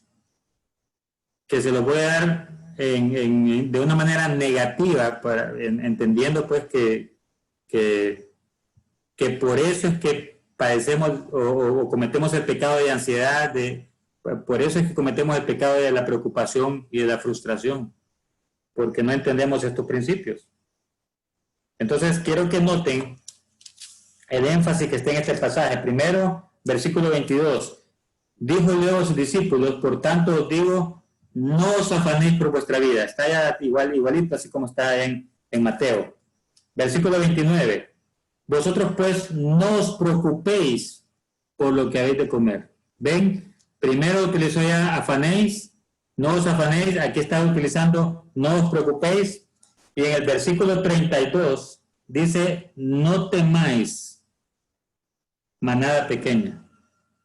que se los voy a dar de una manera negativa, entendiendo pues que por eso es que padecemos o cometemos el pecado de ansiedad, por eso es que cometemos el pecado de la preocupación y de la frustración, porque no entendemos estos principios. Entonces quiero que noten el énfasis que está en este pasaje. Primero, versículo 22. Dijo luego a sus discípulos: por tanto os digo, no os afanéis por vuestra vida. Está ya igualito así como está en Mateo. Versículo 29. Vosotros pues no os preocupéis por lo que habéis de comer. ¿Ven? Primero utilizó ya afanéis No os afanéis, aquí está utilizando no os preocupéis, y en el versículo 32 dice, no temáis, manada pequeña.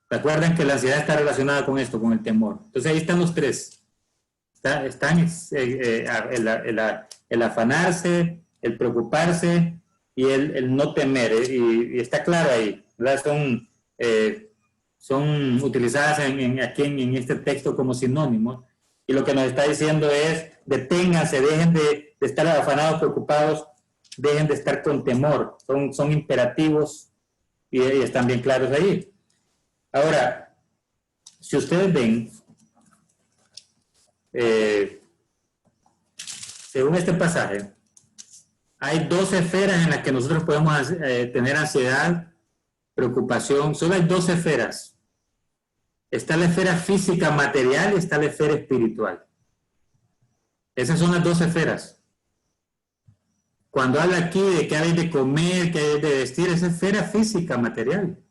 Recuerden que la ansiedad está relacionada con esto, con el temor. Entonces ahí están los tres. Están el afanarse, el preocuparse y el no temer. Y está claro ahí, ¿verdad? Son utilizadas aquí en este texto como sinónimos. Y lo que nos está diciendo es, deténganse, dejen de estar afanados, preocupados, dejen de estar con temor. Son imperativos y están bien claros ahí. Ahora, si ustedes ven, según este pasaje, hay dos esferas en las que nosotros podemos tener ansiedad, preocupación. Solo hay dos esferas. Está la esfera física material y está la esfera espiritual. Esas son las dos esferas. Cuando habla aquí de que hay de comer, que hay de vestir, es esfera física material.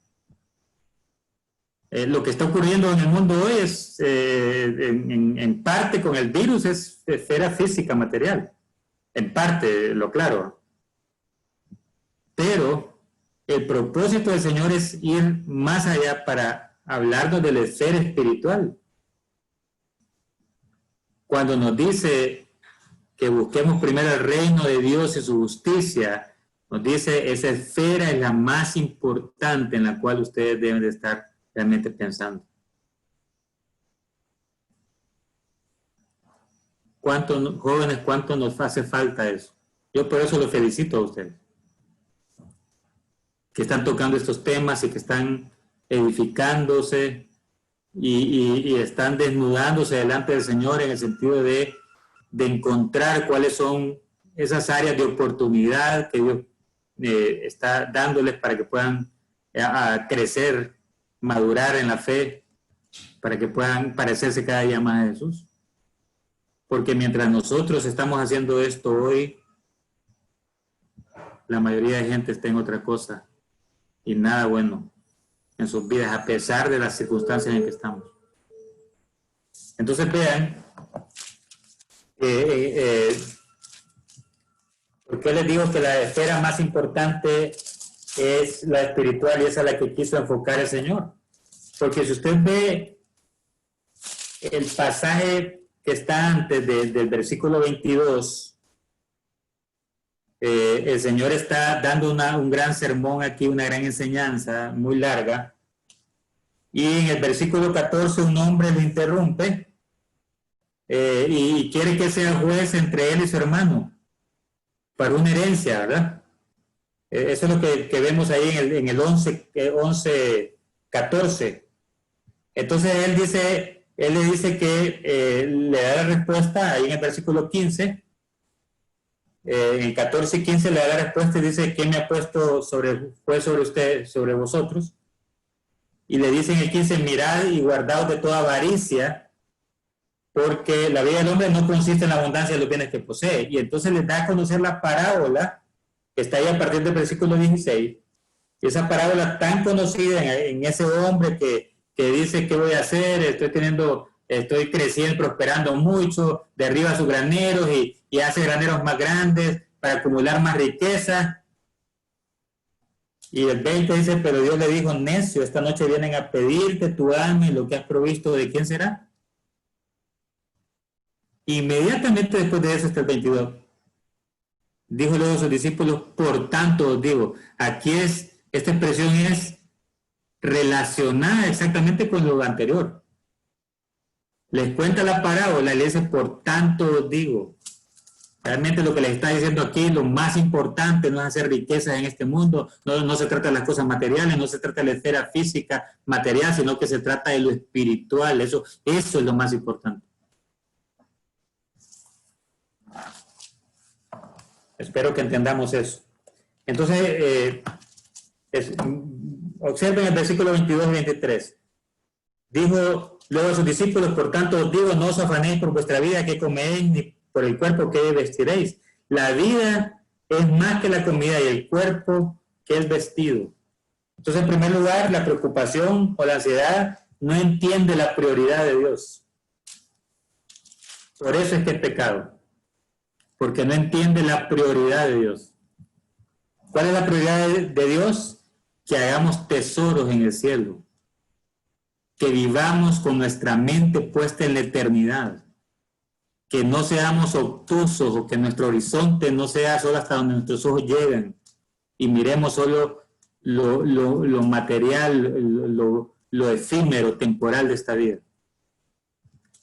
Lo que está ocurriendo en el mundo hoy es, en parte con el virus, es esfera física material. En parte, lo claro. Pero el propósito del Señor es ir más allá para hablarnos de la esfera espiritual. Cuando nos dice que busquemos primero el reino de Dios y su justicia, nos dice esa esfera es la más importante en la cual ustedes deben de estar realmente pensando. Jóvenes, ¿cuánto nos hace falta eso? Yo por eso los felicito a ustedes, que están tocando estos temas y que están edificándose y están desnudándose delante del Señor en el sentido de encontrar cuáles son esas áreas de oportunidad que Dios está dándoles para que puedan crecer, madurar en la fe, para que puedan parecerse cada día más a Jesús. Porque mientras nosotros estamos haciendo esto hoy, la mayoría de gente está en otra cosa y nada bueno en sus vidas, a pesar de las circunstancias en que estamos. Entonces vean, ¿por qué les digo que la esfera más importante es la espiritual y esa es la que quiso enfocar el Señor? Porque si usted ve el pasaje que está antes del versículo 22, el Señor está dando un gran sermón aquí, una gran enseñanza muy larga, y en el versículo 14 un hombre lo interrumpe y quiere que sea juez entre él y su hermano para una herencia, ¿verdad? Eso es lo que vemos ahí en el 11:14. Entonces él le dice que le da la respuesta ahí en el versículo 15. En el 14 y 15 le da la respuesta y dice, ¿quién me ha puesto juez sobre usted, sobre vosotros? Y le dice en el 15, mirad y guardaos de toda avaricia, porque la vida del hombre no consiste en la abundancia de los bienes que posee. Y entonces les da a conocer la parábola, que está ahí a partir del versículo 16, y esa parábola tan conocida en ese hombre que dice, ¿qué voy a hacer? Estoy creciendo, prosperando mucho, derriba sus graneros y hace graneros más grandes para acumular más riqueza. Y el 20 dice, pero Dios le dijo, necio, esta noche vienen a pedirte tu alma y lo que has provisto, ¿de quién será? Inmediatamente después de eso está el 22. Dijo luego a sus discípulos, por tanto os digo, aquí esta expresión es relacionada exactamente con lo anterior. Les cuenta la parábola y le dice, por tanto os digo. Realmente lo que les está diciendo aquí, lo más importante no es hacer riquezas en este mundo, no se trata de las cosas materiales, no se trata de la esfera física material, sino que se trata de lo espiritual, eso es lo más importante. Espero que entendamos eso. Entonces, observen el versículo 22 y 23. Dijo luego a sus discípulos, por tanto os digo, no os afanéis por vuestra vida que coméis, ni por el cuerpo que vestiréis. La vida es más que la comida y el cuerpo que el vestido. Entonces, en primer lugar, la preocupación o la ansiedad no entiende la prioridad de Dios. Por eso es que es pecado, porque no entiende la prioridad de Dios. ¿Cuál es la prioridad de Dios? Que hagamos tesoros en el cielo, que vivamos con nuestra mente puesta en la eternidad, que no seamos obtusos o que nuestro horizonte no sea solo hasta donde nuestros ojos llegan y miremos solo lo material, lo efímero, temporal de esta vida.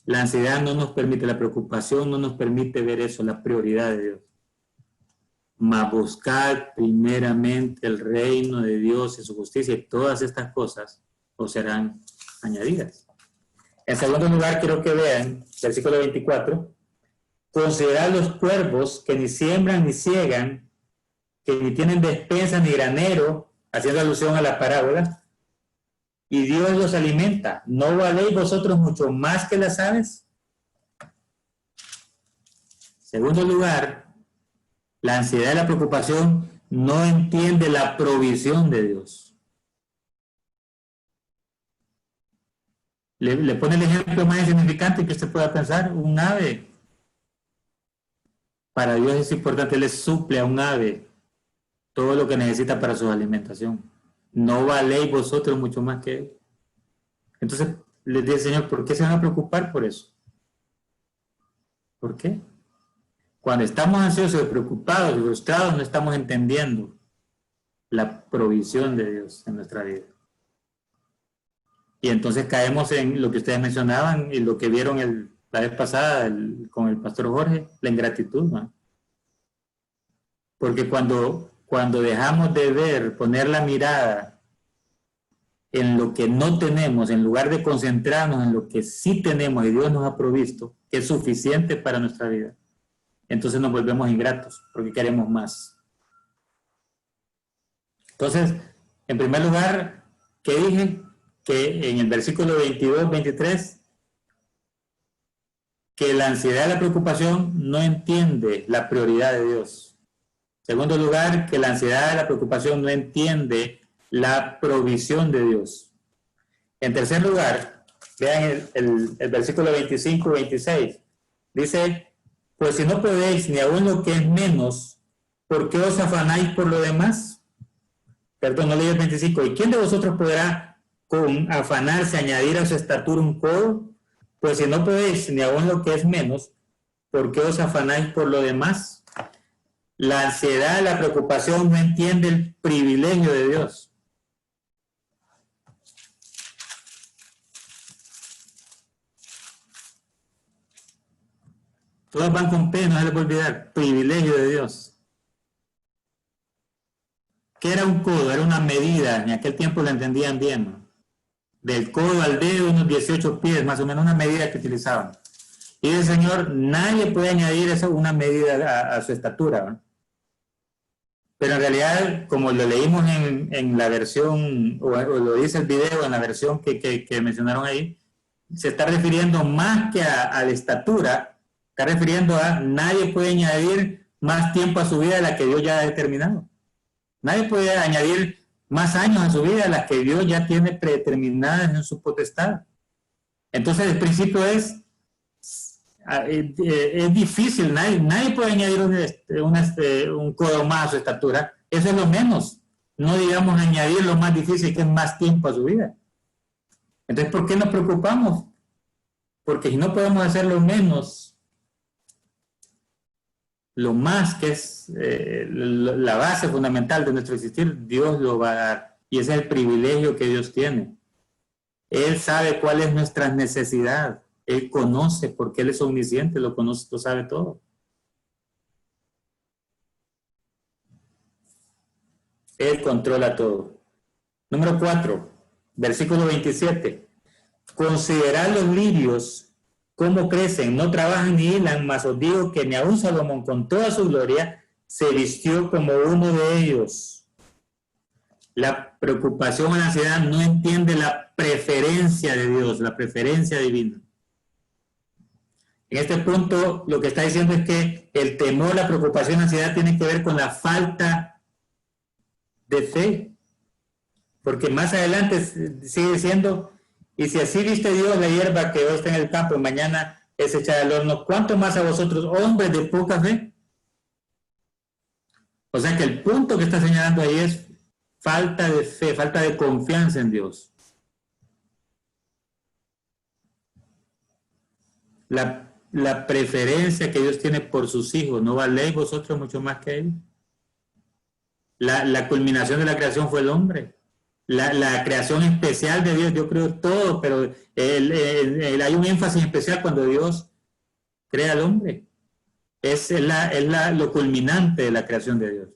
La ansiedad no nos permite, la preocupación no nos permite ver eso, la prioridad de Dios. Mas buscad primeramente el reino de Dios y su justicia, y todas estas cosas os serán añadidas. En segundo lugar, quiero que vean, versículo 24, considerad los cuervos que ni siembran ni ciegan, que ni tienen despensa ni granero, haciendo alusión a la parábola, y Dios los alimenta. ¿No valéis vosotros mucho más que las aves? Segundo lugar, la ansiedad y la preocupación no entiende la provisión de Dios. Le pone el ejemplo más insignificante que usted pueda pensar, un ave. Para Dios es importante, Él le suple a un ave todo lo que necesita para su alimentación. No valéis vosotros mucho más que Él. Entonces les dice el Señor, ¿por qué se van a preocupar por eso? ¿Por qué? Cuando estamos ansiosos, preocupados y frustrados, no estamos entendiendo la provisión de Dios en nuestra vida. Y entonces caemos en lo que ustedes mencionaban y lo que vieron la vez pasada con el pastor Jorge, la ingratitud, ¿no? Porque cuando dejamos de ver, poner la mirada en lo que no tenemos, en lugar de concentrarnos en lo que sí tenemos y Dios nos ha provisto, que es suficiente para nuestra vida, entonces nos volvemos ingratos porque queremos más. Entonces, en primer lugar, ¿qué dije? Que en el versículo 22, 23, que la ansiedad y la preocupación no entiende la prioridad de Dios. Segundo lugar, que la ansiedad y la preocupación no entiende la provisión de Dios. En tercer lugar, vean el versículo 25 y 26. Dice, pues si no podéis ni aún lo que es menos, ¿por qué os afanáis por lo demás? Perdón, no leí el 25. ¿Y quién de vosotros podrá con afanarse añadir a su estatura un codo? Pues si no podéis ni aún lo que es menos, ¿por qué os afanáis por lo demás? La ansiedad, la preocupación no entiende el privilegio de Dios. Todas van con P, no se les puede olvidar, privilegio de Dios. ¿Qué era un codo? Era una medida, en aquel tiempo la entendían bien, ¿no? Del codo al dedo, unos 18 pies, más o menos una medida que utilizaban. Y el Señor, nadie puede añadir eso, una medida a su estatura, ¿no? Pero en realidad, como lo leímos en la versión, o lo dice el video en la versión que mencionaron ahí, se está refiriendo más que a la estatura, está refiriendo a nadie puede añadir más tiempo a su vida de la que Dios ya ha determinado. Nadie puede añadir más años a su vida de las que Dios ya tiene predeterminadas en su potestad. Entonces el principio es difícil, nadie puede añadir un codo más a su estatura, eso es lo menos, no digamos añadir lo más difícil que es más tiempo a su vida. Entonces, ¿por qué nos preocupamos? Porque si no podemos hacer lo menos, lo más que es la base fundamental de nuestro existir, Dios lo va a dar, y ese es el privilegio que Dios tiene. Él sabe cuál es nuestra necesidad. Él conoce, porque Él es omnisciente, lo conoce, lo sabe todo. Él controla todo. Número 4, versículo 27. Considerad los lirios, cómo crecen, no trabajan ni hilan, mas os digo que ni aun Salomón con toda su gloria se vistió como uno de ellos. La preocupación o la ansiedad no entiende la preferencia de Dios, la preferencia divina. En este punto, lo que está diciendo es que el temor, la preocupación, la ansiedad tienen que ver con la falta de fe. Porque más adelante sigue diciendo, y si así viste Dios la hierba que hoy está en el campo, mañana es echada al horno, ¿cuánto más a vosotros, hombres de poca fe? O sea que el punto que está señalando ahí es falta de fe, falta de confianza en Dios. La preferencia que Dios tiene por sus hijos, ¿no valéis vosotros mucho más que ellos? La culminación de la creación fue el hombre. La creación especial de Dios, yo creo todo, pero hay un énfasis especial cuando Dios crea al hombre. Es lo culminante de la creación de Dios.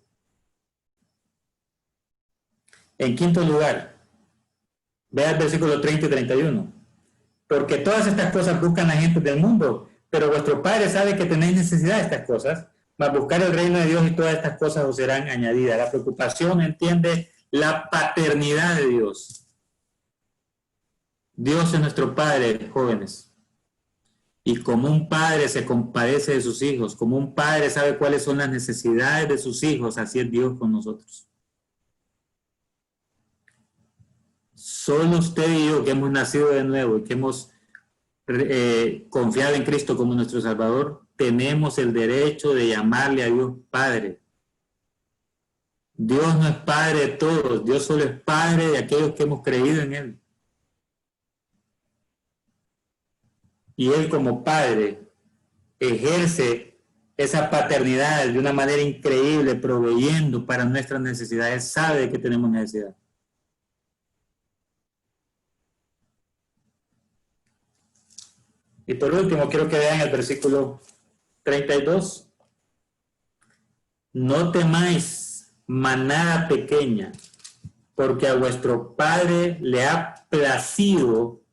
En quinto lugar, vea el versículo 30 y 31. Porque todas estas cosas buscan la gente del mundo, pero vuestro Padre sabe que tenéis necesidad de estas cosas, mas buscar el reino de Dios y todas estas cosas os serán añadidas. La preocupación entiende la paternidad de Dios. Dios es nuestro Padre, jóvenes. Y como un padre se compadece de sus hijos, como un padre sabe cuáles son las necesidades de sus hijos, así es Dios con nosotros. Solo usted y yo que hemos nacido de nuevo y que hemos confiado en Cristo como nuestro Salvador, tenemos el derecho de llamarle a Dios Padre. Dios no es Padre de todos, Dios solo es Padre de aquellos que hemos creído en Él. Y Él como Padre ejerce esa paternidad de una manera increíble, proveyendo para nuestras necesidades, sabe que tenemos necesidad. Y por último, quiero que vean el versículo 32. No temáis, manada pequeña, porque a vuestro Padre le ha placido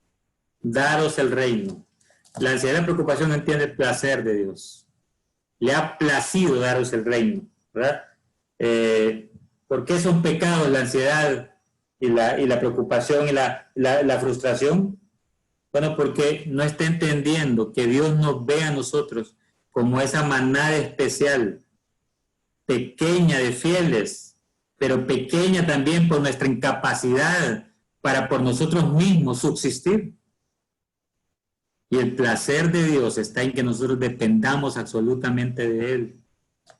daros el reino. La ansiedad y la preocupación no entiende el placer de Dios. Le ha placido daros el reino, ¿verdad? ¿Por qué son pecados la ansiedad y la preocupación y la frustración? Bueno, porque no está entendiendo que Dios nos ve a nosotros como esa manada especial, pequeña de fieles, pero pequeña también por nuestra incapacidad para por nosotros mismos subsistir. Y el placer de Dios está en que nosotros dependamos absolutamente de Él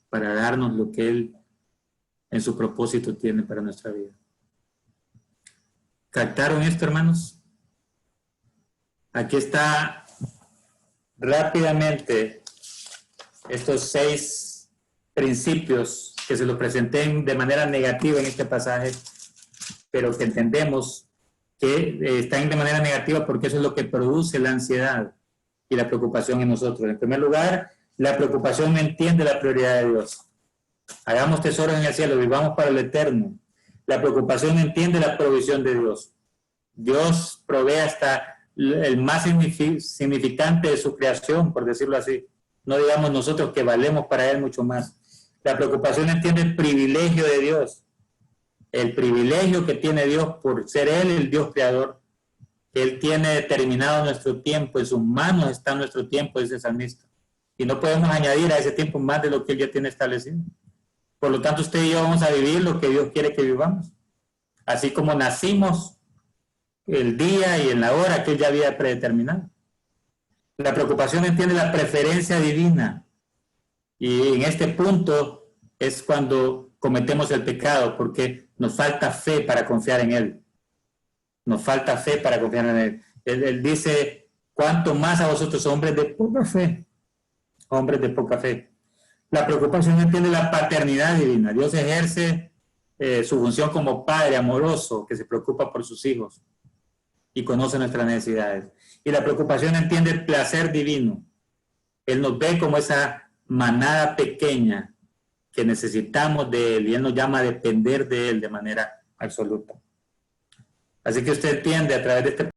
para darnos lo que Él en su propósito tiene para nuestra vida. ¿Captaron esto, hermanos? Aquí está rápidamente estos 6 principios que se los presenté de manera negativa en este pasaje, pero que entendemos que están de manera negativa porque eso es lo que produce la ansiedad y la preocupación en nosotros. En primer lugar, la preocupación no entiende la prioridad de Dios. Hagamos tesoros en el cielo, vivamos para lo eterno. La preocupación no entiende la provisión de Dios. Dios provee hasta el más significante de su creación, por decirlo así. No digamos nosotros que valemos para Él mucho más. La preocupación entiende el privilegio de Dios, el privilegio que tiene Dios por ser Él el Dios creador, que Él tiene determinado nuestro tiempo, en sus manos está nuestro tiempo, dice el salmista. Y no podemos añadir a ese tiempo más de lo que Él ya tiene establecido. Por lo tanto, usted y yo vamos a vivir lo que Dios quiere que vivamos. Así como nacimos, el día y en la hora que Él ya había predeterminado. La preocupación entiende la preferencia divina. Y en este punto es cuando cometemos el pecado, porque nos falta fe para confiar en Él. Nos falta fe para confiar en Él. Él dice, cuanto más a vosotros, hombres de poca fe. Hombres de poca fe. La preocupación entiende la paternidad divina. Dios ejerce su función como padre amoroso que se preocupa por sus hijos y conoce nuestras necesidades. Y la preocupación entiende el placer divino. Él nos ve como esa manada pequeña que necesitamos de Él y Él nos llama a depender de Él de manera absoluta. Así que usted entiende a través de este